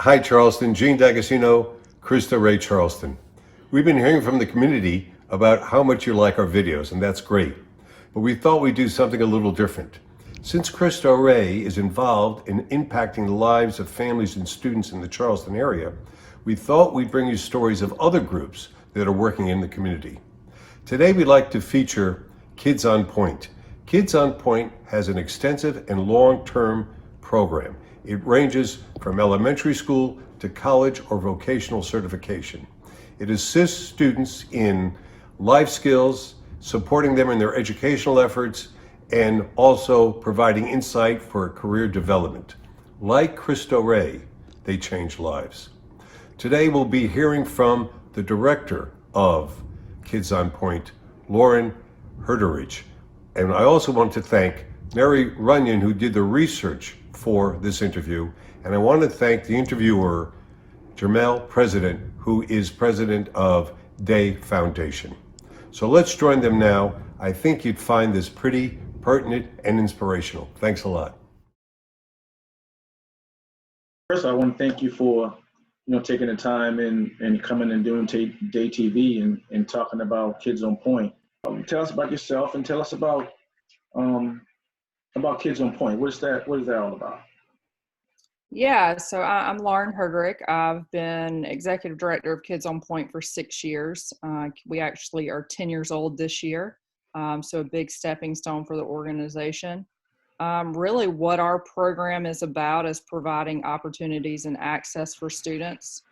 Hi, Charleston. Gene D'Agostino, Cristo Rey Charleston. We've been hearing from the community about how much you like our videos, and that's great. But we thought we'd do something a little different. Since Cristo Rey is involved in impacting the lives of families and students in the Charleston area, we thought we'd bring you stories of other groups that are working in the community. Today, we'd like to feature Kids on Point. Kids on Point has an extensive and long-term program. It ranges from elementary school to college or vocational certification. It assists students in life skills, supporting them in their educational efforts, and also providing insight for career development. Like Cristo Rey, they change lives. Today we'll be hearing from the director of Kids on Point, Lauren Herterich. And I also want to thank Mary Runyon, who did the research for this interview. And I want to thank the interviewer, Jermel, president, who is president of Day Foundation. So let's join them now. I think you'd find this pretty pertinent and inspirational. Thanks a lot. First, I want to thank you for taking the time and coming and doing Day TV and talking about Kids on Point. Tell us about yourself and tell us about Kids on Point. What is that all about? Yeah, so I'm Lauren Herterich. I've been executive director of Kids on Point for 6 years. We actually are 10 years old this year, so a big stepping stone for the organization. Really what our program is about is providing opportunities and access for students.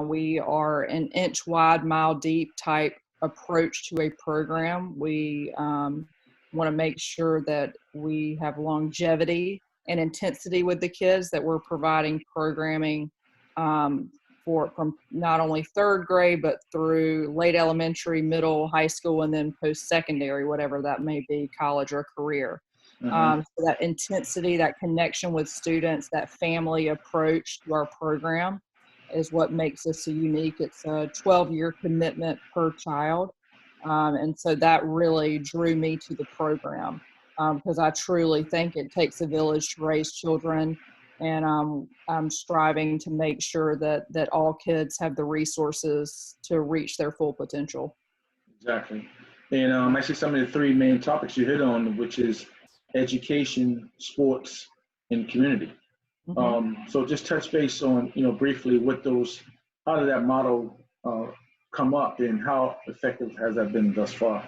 We are an inch wide, mile deep type approach to a program. We want to make sure that we have longevity and intensity with the kids, that we're providing programming from not only third grade, but through late elementary, middle, high school, and then post-secondary, whatever that may be, college or career. So that intensity, that connection with students, that family approach to our program is what makes us so unique. It's a 12-year commitment per child. And so that really drew me to the program because I truly think it takes a village to raise children. And I'm striving to make sure that all kids have the resources to reach their full potential. Exactly. And actually some of the three main topics you hit on, which is education, sports, and community. So just touch base on, briefly how did that model come up and how effective has that been thus far?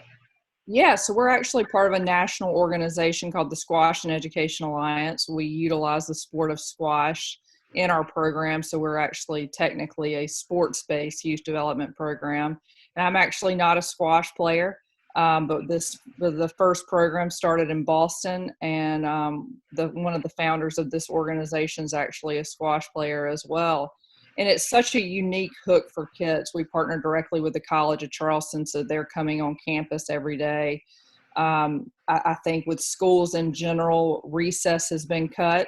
Yeah, so we're actually part of a national organization called the Squash and Education Alliance. We utilize the sport of squash in our program, so we're actually technically a sports-based youth development program. And I'm actually not a squash player. But the first program started in Boston, and one of the founders of this organization is actually a squash player as well. And it's such a unique hook for kids. We partner directly with the College of Charleston, so they're coming on campus every day. I think with schools in general, recess has been cut,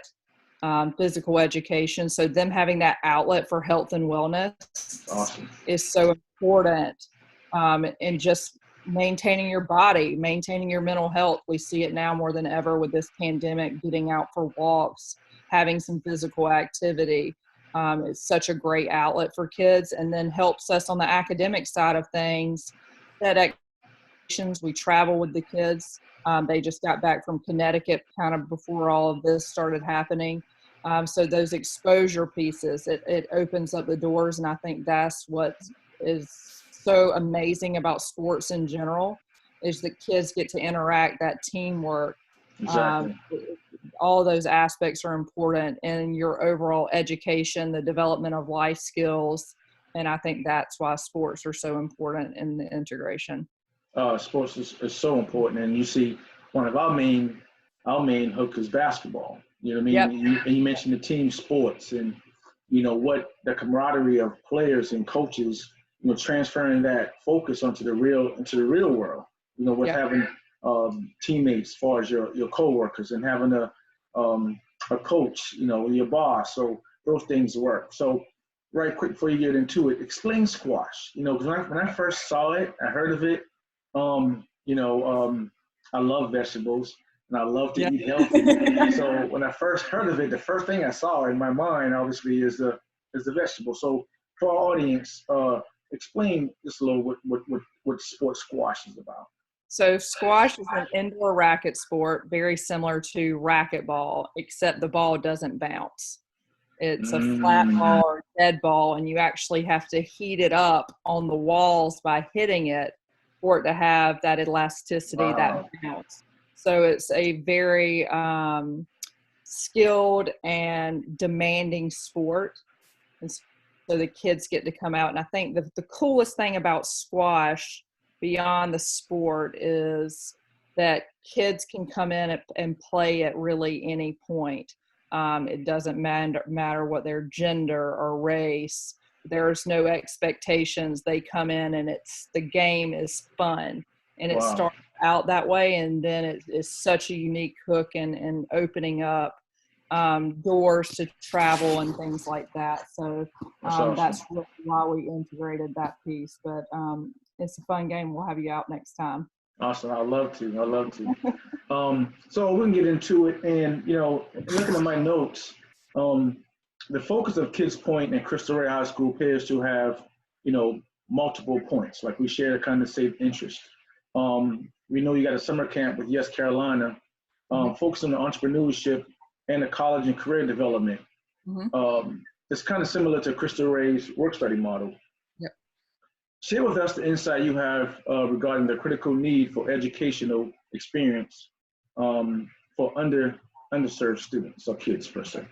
physical education. So them having that outlet for health and wellness is so important. And just maintaining your body, maintaining your mental health. We see it now more than ever with this pandemic, getting out for walks, having some physical activity. It's such a great outlet for kids, and then helps us on the academic side of things. We travel with the kids. They just got back from Connecticut kind of before all of this started happening. So those exposure pieces, it opens up the doors, and I think that's what is so amazing about sports in general, is that kids get to interact, that teamwork. Exactly. All of those aspects are important in your overall education, the development of life skills. And I think that's why sports are so important in the integration. Sports is so important. And you see one of our main hook is basketball. You know what I mean? Yep. You mentioned the team sports and, what the camaraderie of players and coaches, transferring that focus into the real world, with having teammates as far as your coworkers and having a coach, your boss. So those things work. So right quick before you get into it, explain squash. Because when I first saw it, I heard of it. I love vegetables and I love to eat healthy. So when I first heard of it, the first thing I saw in my mind, obviously, is the as a vegetable. So for our audience, explain just a little what sport squash is about. So squash is an indoor racket sport, very similar to racquetball, except the ball doesn't bounce. It's a flat ball or dead ball, and you actually have to heat it up on the walls by hitting it for it to have that elasticity, that bounce. So it's a very skilled and demanding sport. And so the kids get to come out. And I think the coolest thing about squash beyond the sport is that kids can come in and play at really any point. It doesn't matter what their gender or race. There's no expectations. They come in and the game is fun, and it starts out that way, and then it is such a unique hook and opening up doors to travel and things like that. So that's really why we integrated that piece. But it's a fun game. We'll have you out next time. Awesome. I'd love to. So we can get into it. And, looking at my notes, the focus of Kids Point and Cristo Rey High School appears to have, multiple points. Like we share a kind of same interest. We know you got a summer camp with Yes Carolina, focusing on entrepreneurship and the college and career development. It's kind of similar to Cristo Rey's work study model. Yep. Share with us the insight you have regarding the critical need for educational experience for underserved students or kids per se.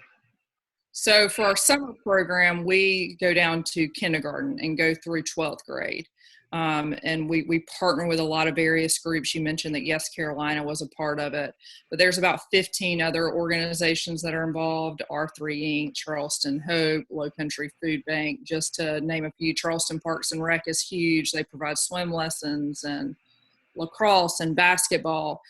So for our summer program, we go down to kindergarten and go through 12th grade. And we partner with a lot of various groups. You mentioned that Yes Carolina was a part of it, but there's about 15 other organizations that are involved: R3 Inc., Charleston Hope, Low Country Food Bank, just to name a few. Charleston Parks and Rec is huge. They provide swim lessons and lacrosse and basketball.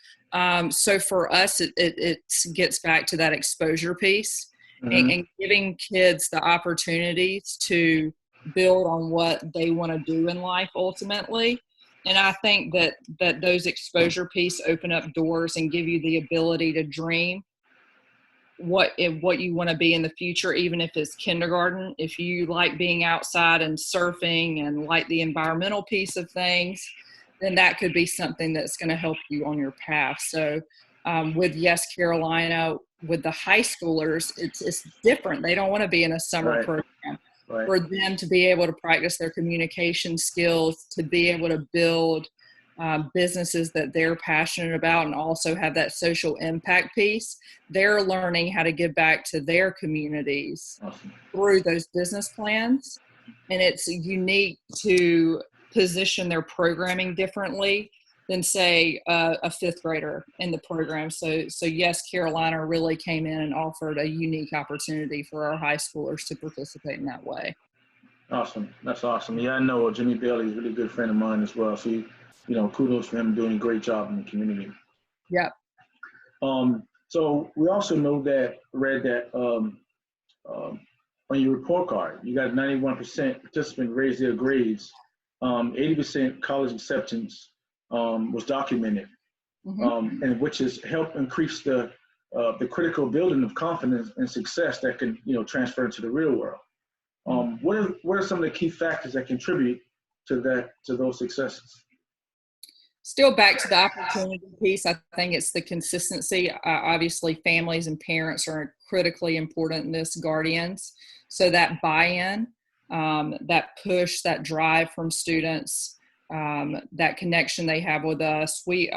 So for us, it gets back to that exposure piece and giving kids the opportunities to build on what they want to do in life ultimately. And I think that those exposure piece open up doors and give you the ability to dream what you want to be in the future, even if it's kindergarten. If you like being outside and surfing and like the environmental piece of things, then that could be something that's going to help you on your path. So with Yes Carolina, with the high schoolers, it's different. They don't want to be in a summer program. Right. For them to be able to practice their communication skills, to be able to build businesses that they're passionate about, and also have that social impact piece. They're learning how to give back to their communities through those business plans. And it's unique to position their programming differently than, say, a fifth grader in the program. So Yes Carolina really came in and offered a unique opportunity for our high schoolers to participate in that way. Awesome. That's awesome. Yeah, I know Jimmy Bailey is a really good friend of mine as well. So, kudos for him doing a great job in the community. Yep. So we also read that on your report card, you got 91% participant raised their grades, 80% college acceptance was documented, and which has helped increase the critical building of confidence and success that can transfer to the real world. What are some of the key factors that contribute to those successes? Still back to the opportunity piece, I think it's the consistency. Obviously, families and parents are critically important in this, guardians. So that buy-in, that push, that drive from students, that connection they have with us. We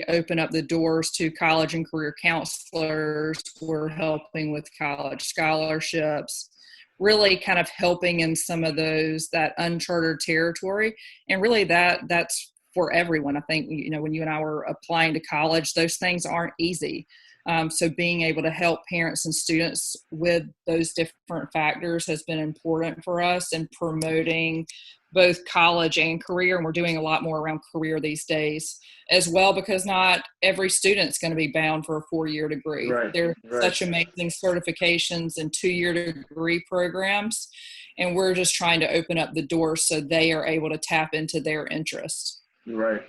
open up the doors to college and career counselors. We're helping with college scholarships, really kind of helping in some of that uncharted territory. And really that's for everyone. I think, when you and I were applying to college, those things aren't easy. So being able to help parents and students with those different factors has been important for us in promoting both college and career. And we're doing a lot more around career these days as well, because not every student's going to be bound for a 4-year degree. There's such amazing certifications and 2-year degree programs. And we're just trying to open up the doors so they are able to tap into their interests. Right.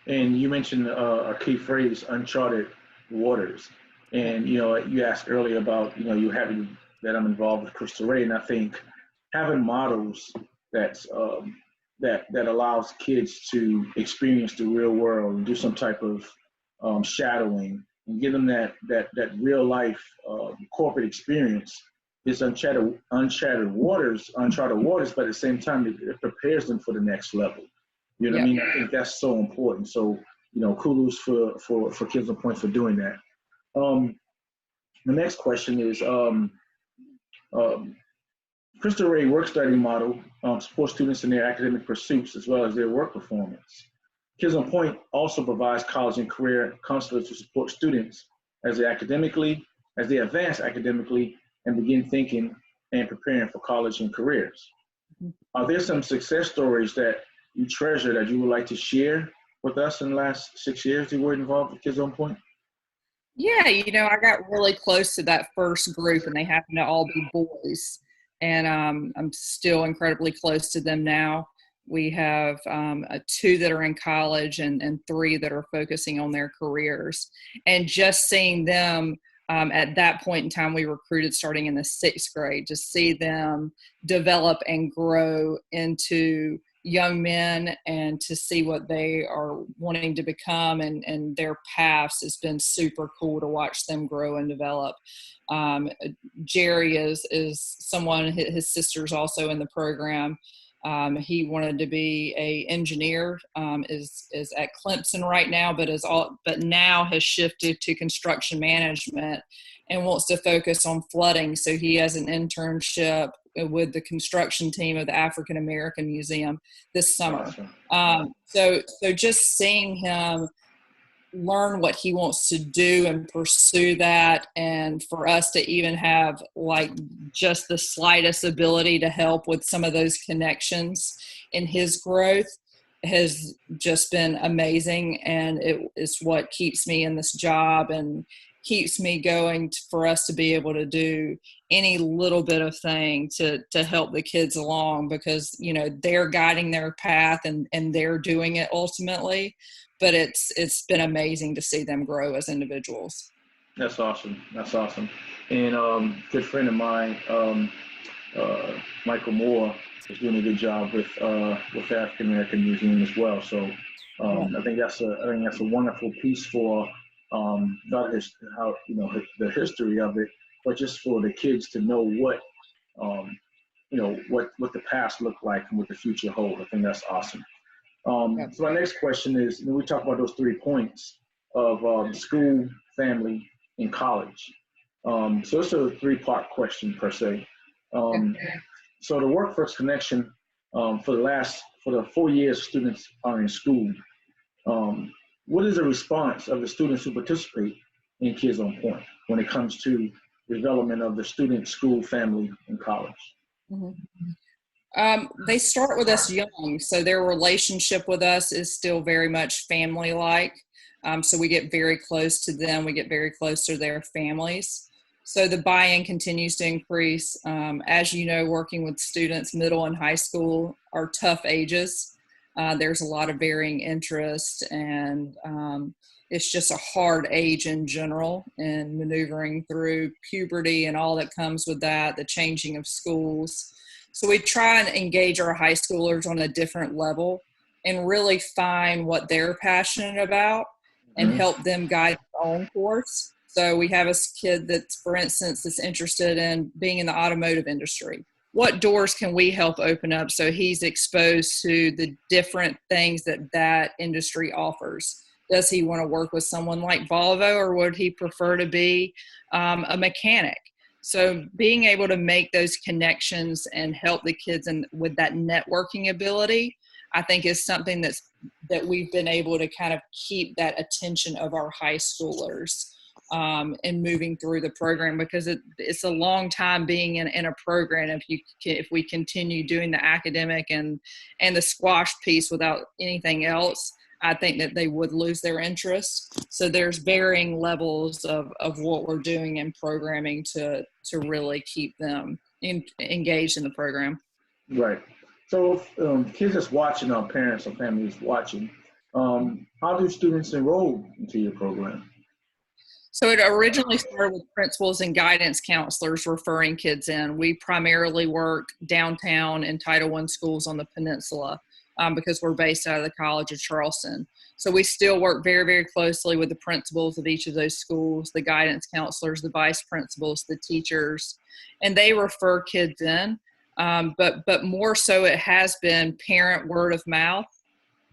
And you mentioned a key phrase, uncharted waters. And, you asked earlier about, you happy that I'm involved with Cristo Rey. And I think having models that allows kids to experience the real world and do some type of shadowing and give them that real life corporate experience is uncharted waters, but at the same time it prepares them for the next level. You know what I mean? I think that's so important. So, kudos for Kids on Point for doing that. The next question is, Cristo Rey work study model supports students in their academic pursuits as well as their work performance. Kids on Point also provides college and career counselors to support students as they advance academically and begin thinking and preparing for college and careers. Are there some success stories that you treasure that you would like to share with us in the last 6 years you were involved with Kids on Point? Yeah, I got really close to that first group, and they happen to all be boys. And I'm still incredibly close to them now. We have 2 that are in college and 3 that are focusing on their careers. And just seeing them at that point in time, we recruited starting in the 6th grade, to see them develop and grow into young men and to see what they are wanting to become and their paths has been super cool to watch them grow and develop. Jerry is someone, his sister's also in the program. He wanted to be a engineer, is at Clemson right now, but now has shifted to construction management and wants to focus on flooding. So he has an internship with the construction team of the African American Museum this summer. So just seeing him learn what he wants to do and pursue that, and for us to even have like just the slightest ability to help with some of those connections in his growth has just been amazing. And it is what keeps me in this job and keeps me going for us to be able to do any little bit of thing to help the kids along, because they're guiding their path and they're doing it ultimately. But it's been amazing to see them grow as individuals. That's awesome. And good friend of mine, Michael Moore, is doing a good job with the African American Museum as well. So I think that's a wonderful piece for not just how the history of it, but just for the kids to know what what the past looked like and what the future holds. I think that's awesome. So my next question is, we talk about those 3 points of school, family, and college. So it's a 3-part question per se. So the workforce connection for the 4 years students are in school, what is the response of the students who participate in Kids on Point when it comes to development of the student, school, family, and college? Mm-hmm. They start with us young, so their relationship with us is still very much family-like. So we get very close to them. We get very close to their families. So the buy-in continues to increase. As you know, working with students, middle and high school are tough ages. There's a lot of varying interests, and it's just a hard age in general, and maneuvering through puberty and all that comes with that, the changing of schools. So we try and engage our high schoolers on a different level and really find what they're passionate about and help them guide their own course. So we have a kid that's, for instance, that's interested in being in the automotive industry. What doors can we help open up so he's exposed to the different things that industry offers? Does he want to work with someone like Volvo, or would he prefer to be a mechanic? So being able to make those connections and help the kids with that networking ability, I think is something that we've been able to kind of keep that attention of our high schoolers and moving through the program, because it's a long time being in a program. If we continue doing the academic and the squash piece without anything else, I think that they would lose their interest. So there's varying levels of what we're doing in programming to really keep them engaged in the program. Right. So kids that's watching, or parents or families watching, how do students enroll into your program? So it originally started with principals and guidance counselors referring kids in. We primarily work downtown in Title I schools on the peninsula because we're based out of the College of Charleston. So we still work very, very closely with the principals of each of those schools, the guidance counselors, the vice principals, the teachers, and they refer kids in. But more so it has been parent word of mouth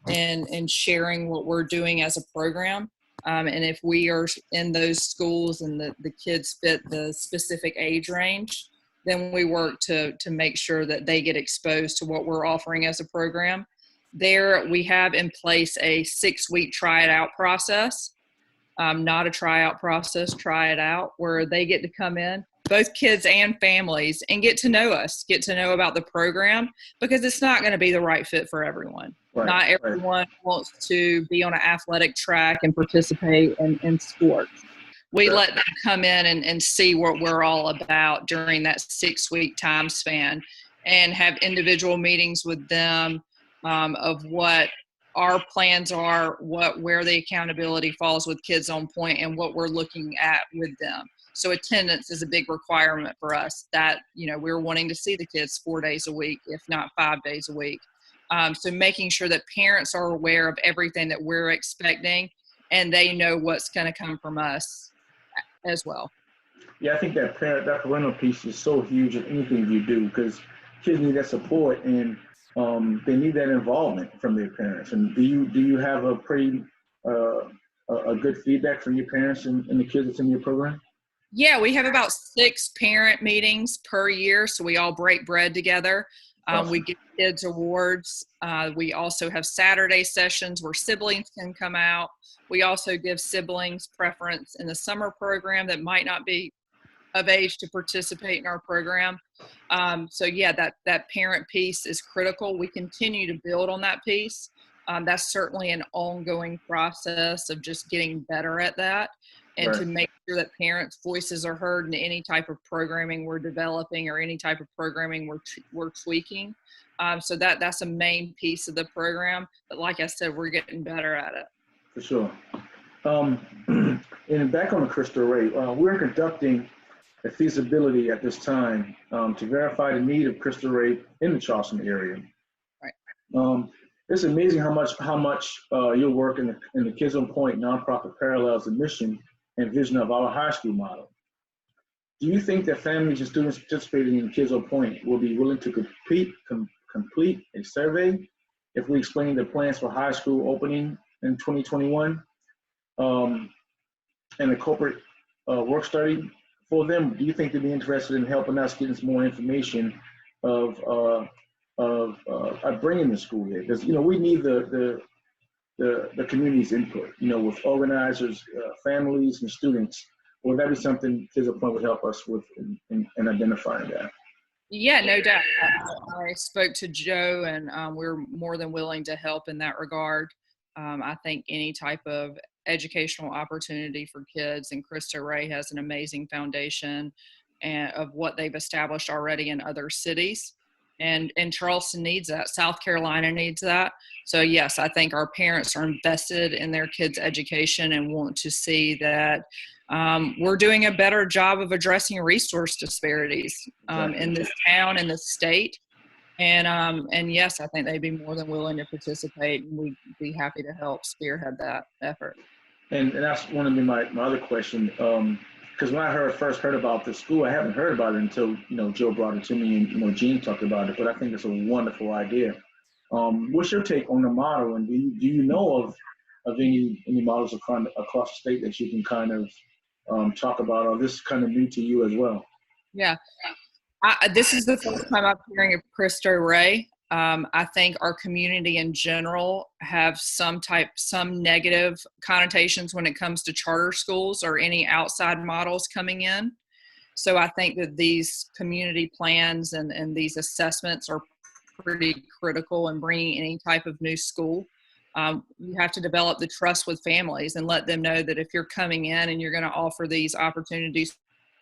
and sharing what we're doing as a program. And if we are in those schools and the kids fit the specific age range, then we work to make sure that they get exposed to what we're offering as a program. There, we have in place a 6-week try it out process, not a tryout process, try it out, where they get to come in, both kids and families, and get to know us, get to know about the program, because it's not going to be the right fit for everyone. Right, not everyone wants to be on an athletic track and participate in sports. We let them come in and see what we're all about during that 6-week time span and have individual meetings with them of what our plans are, where the accountability falls with Kids on Point, and what we're looking at with them. So attendance is a big requirement for us that, we're wanting to see the kids 4 days a week, if not 5 days a week. So making sure that parents are aware of everything that we're expecting and they know what's going to come from us as well. Yeah, I think that parental piece is so huge in anything you do, because kids need that support and they need that involvement from their parents. And do you have a pretty a good feedback from your parents and the kids that's in your program? Yeah, we have about 6 parent meetings per year, so we all break bread together. Awesome. We give kids awards. We also have Saturday sessions where siblings can come out. We also give siblings preference in the summer program that might not be of age to participate in our program. So yeah, that parent piece is critical. We continue to build on that piece. That's certainly an ongoing process of just getting better at that, and Right. to make sure that parents' voices are heard in any type of programming we're developing or any type of programming we're tweaking. So that's a main piece of the program. But like I said, we're getting better at it. For sure. And back on the Cristo Rey, we're conducting a feasibility at this time to verify the need of Cristo Rey in the Charleston area. Right. It's amazing how much your work in the Kids on Point nonprofit parallels the mission and vision of our high school model. Do you think that families and students participating in Kids on Point will be willing to complete a survey if we explain the plans for high school opening in 2021 and a corporate work study for them? Do you think they'd be interested in helping us get us more information of bringing the school here? Because we need the community's input. With organizers, families, and students. Would that be something Kids on Point would help us with in identifying that? Yeah, no doubt. I spoke to Joe, and we're more than willing to help in that regard. I think any type of educational opportunity for kids, and Cristo Rey has an amazing foundation of what they've established already in other cities. And Charleston needs that. South Carolina needs that. So yes, I think our parents are invested in their kids' education and want to see that we're doing a better job of addressing resource disparities in this town, in this state. And yes, I think they'd be more than willing to participate, and we'd be happy to help spearhead that effort. And that's one of my other question. Because when I first heard about the school, I haven't heard about it until Joe brought it to me, and Gene talked about it. But I think it's a wonderful idea. What's your take on the model, and do you know of any models across the state that you can kind of talk about, or this is kind of new to you as well? Yeah, this is the first time I'm hearing of Cristo Rey. I think our community in general have some negative connotations when it comes to charter schools or any outside models coming in. So I think that these community plans and these assessments are pretty critical in bringing any type of new school. You have to develop the trust with families and let them know that if you're coming in and you're going to offer these opportunities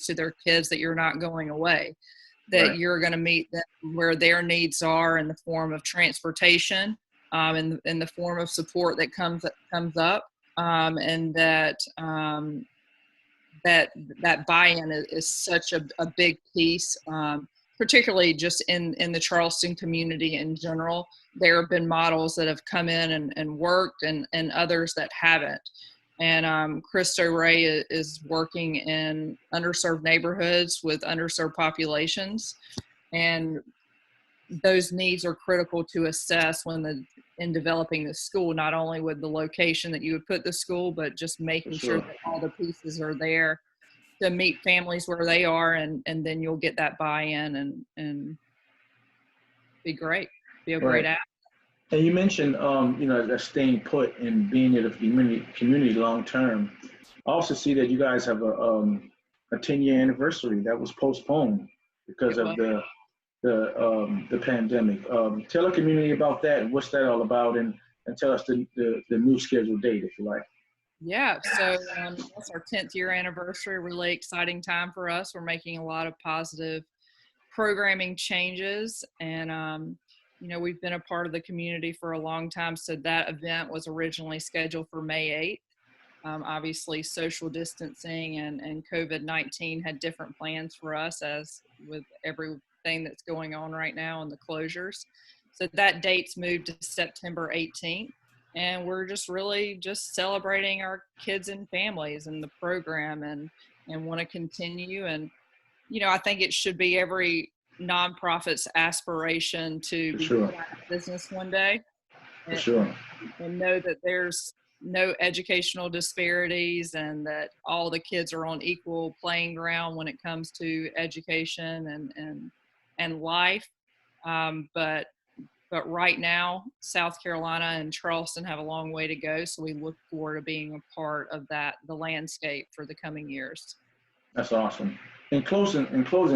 to their kids, that you're not going away, that Right. you're going to meet them where their needs are in the form of transportation, in the form of support that comes up, and that that buy-in is such a big piece, particularly just in the Charleston community in general. There have been models that have come in and worked, and others that haven't. And Cristo Rey is working in underserved neighborhoods with underserved populations, and those needs are critical to assess in developing the school, not only with the location that you would put the school, but just making sure that all the pieces are there to meet families where they are, and then you'll get that buy-in and be great. Be a great app. And you mentioned, that staying put and being in the community long term. I also see that you guys have a 10-year anniversary that was postponed because of the pandemic. Tell the community about that and what's that all about, and tell us the new scheduled date, if you like. Yeah, so that's our 10th year anniversary. Really exciting time for us. We're making a lot of positive programming changes, and we've been a part of the community for a long time. So that event was originally scheduled for May 8th. Obviously, social distancing and COVID-19 had different plans for us, as with everything that's going on right now and the closures. So that date's moved to September 18th. And we're just really just celebrating our kids and families and the program, and want to continue. And, I think it should be every nonprofit's aspiration to be in business one day. And know that there's no educational disparities, and that all the kids are on equal playing ground when it comes to education and life. But right now, South Carolina and Charleston have a long way to go. So we look forward to being a part of the landscape for the coming years. That's awesome. In closing,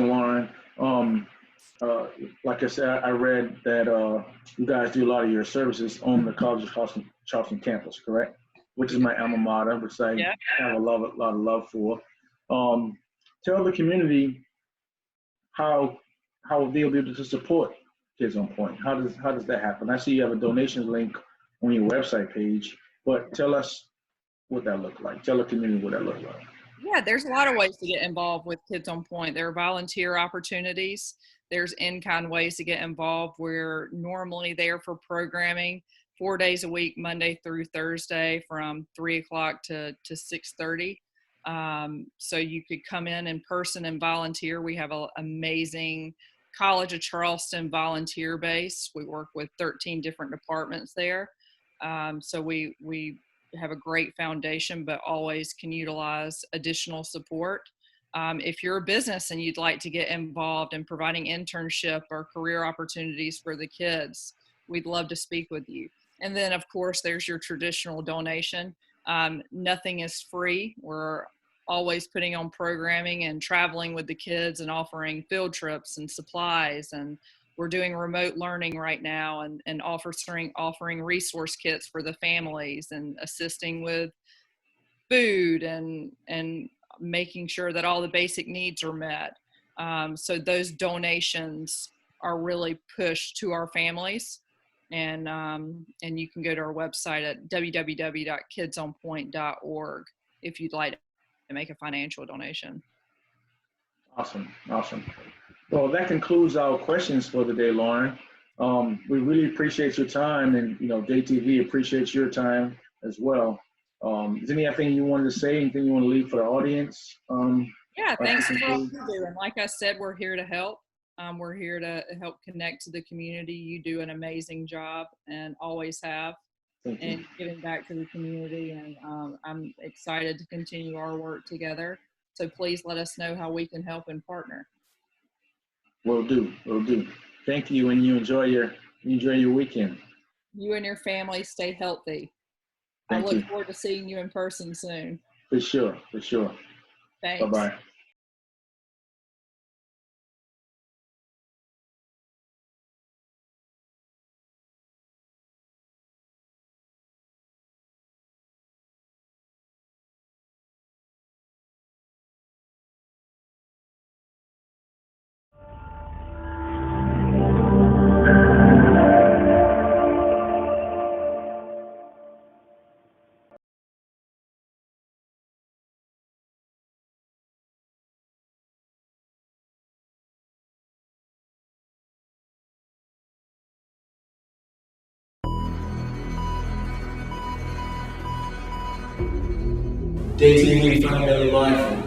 Lauren, like I said, I read that you guys do a lot of your services on the College of Charleston campus, correct? Which is my alma mater, which I have a lot of love for. Tell the community how they'll be able to support Kids on Point. How does that happen? I see you have a donation link on your website page, but tell us what that looked like. Tell the community what that looked like. Yeah, there's a lot of ways to get involved with Kids on Point. There are volunteer opportunities. There's in-kind ways to get involved. We're normally there for programming 4 days a week, Monday through Thursday, from 3 o'clock to 6:30. So you could come in person and volunteer. We have an amazing College of Charleston volunteer base. We work with 13 different departments there. So we have a great foundation, but always can utilize additional support. If you're a business and you'd like to get involved in providing internship or career opportunities for the kids, we'd love to speak with you. And then, of course, there's your traditional donation. Nothing is free. We're always putting on programming and traveling with the kids and offering field trips and supplies. And we're doing remote learning right now, and offering resource kits for the families, and assisting with food and making sure that all the basic needs are met. So those donations are really pushed to our families. And you can go to our website at www.kidsonpoint.org if you'd like to make a financial donation. Awesome. Well, that concludes our questions for the day, Lauren. We really appreciate your time, and JTV appreciates your time as well. Is there anything you wanted to say? Anything you want to leave for the audience? Yeah, thanks for all you do. And like I said, we're here to help. We're here to help connect to the community. You do an amazing job, and always have, and giving back to the community. And I'm excited to continue our work together. So please let us know how we can help and partner. Will do. Thank you, and you enjoy your weekend. You and your family stay healthy. I look forward to seeing you in person soon. For sure. Thanks. Bye-bye. dating we found our life.